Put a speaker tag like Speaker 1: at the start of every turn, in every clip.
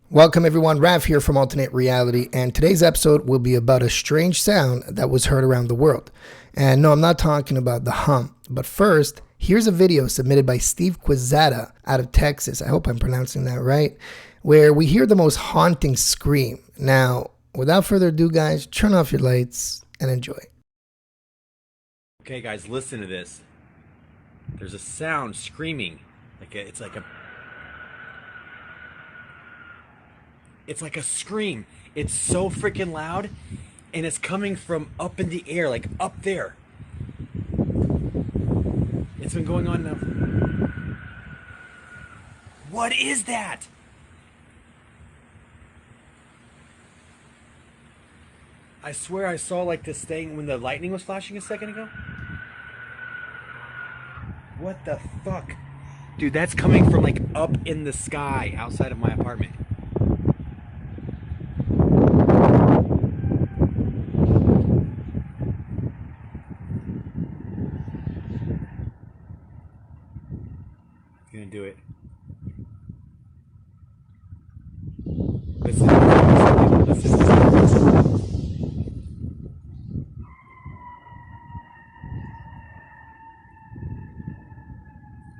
Speaker 1: Welcome everyone, Rav here from Alternate Reality, and today's episode will be about a strange sound that was heard around the world. And no, I'm not talking about the hum, but first, here's a video submitted by Steve Quezada out of Texas, I hope I'm pronouncing that right, where we hear the most haunting scream. Now, without further ado guys, turn off your lights and enjoy.
Speaker 2: Okay guys, listen to this. There's a sound screaming, it's like a scream. It's so freaking loud, and it's coming from up in the air, like up there. It's been going on now. What is that? I swear I saw like this thing when the lightning was flashing a second ago. What the fuck? Dude, that's coming from like up in the sky outside of my apartment. Gonna do it. Listen.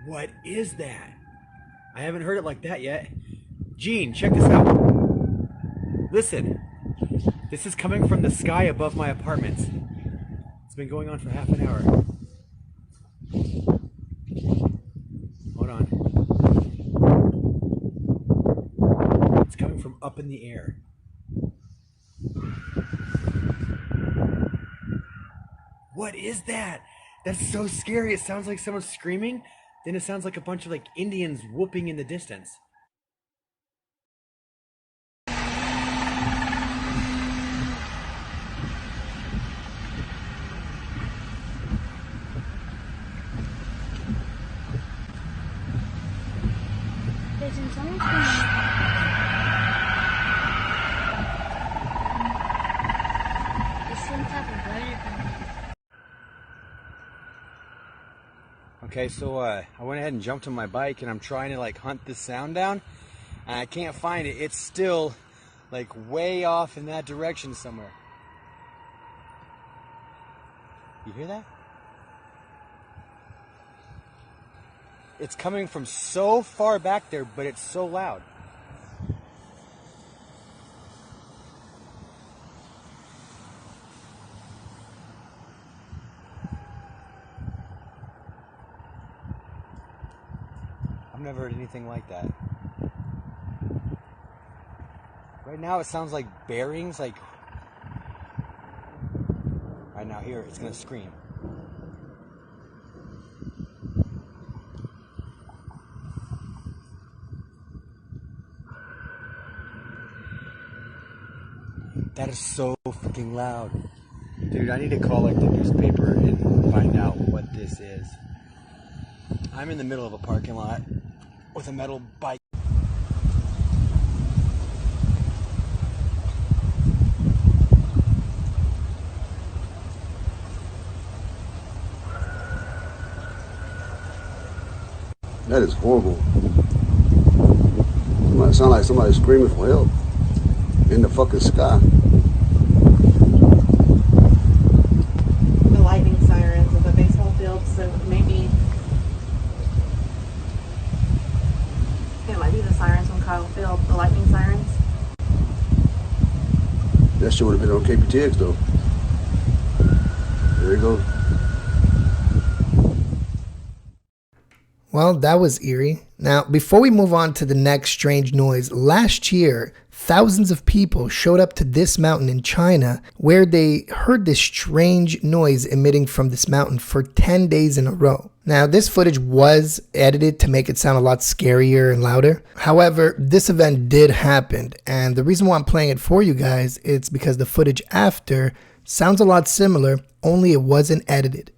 Speaker 2: What is that? I haven't heard it like that yet. Gene, check this out. Listen. This is coming from the sky above my apartment. It's been going on for half an hour. Hold on. It's coming from up in the air. What is that? That's so scary. It sounds like someone screaming. Then it sounds like a bunch of like Indians whooping in the distance. Okay, so I went ahead and jumped on my bike and I'm trying to like hunt this sound down and I can't find it. It's still like way off in that direction somewhere. You hear that? It's coming from so far back there, but it's so loud. I've never heard anything like that. Right now it sounds like bearings, like... Right now here, it's gonna scream. That is so freaking loud. Dude, I need to call like the newspaper and find out what this is. I'm in the middle of a parking lot with a metal bike.
Speaker 3: That is horrible. It might sound like somebody screaming for help in the fucking sky.
Speaker 4: The lightning sirens of the baseball field, so maybe it might be the sirens on Kyle Field, the lightning sirens.
Speaker 3: That shit would have been on KPTX though. There you go.
Speaker 1: Well, that was eerie. Now, before we move on to the next strange noise, last year, thousands of people showed up to this mountain in China where they heard this strange noise emitting from this mountain for 10 days in a row. Now, this footage was edited to make it sound a lot scarier and louder. However, this event did happen, and the reason why I'm playing it for you guys is because the footage after sounds a lot similar, only it wasn't edited.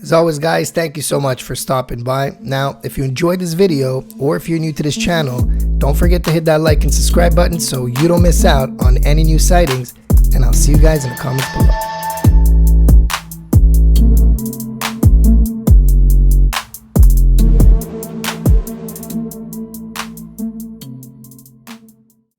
Speaker 1: As always, guys, thank you so much for stopping by. Now, if you enjoyed this video or if you're new to this channel, don't forget to hit that like and subscribe button so you don't miss out on any new sightings, and I'll see you guys in the comments below.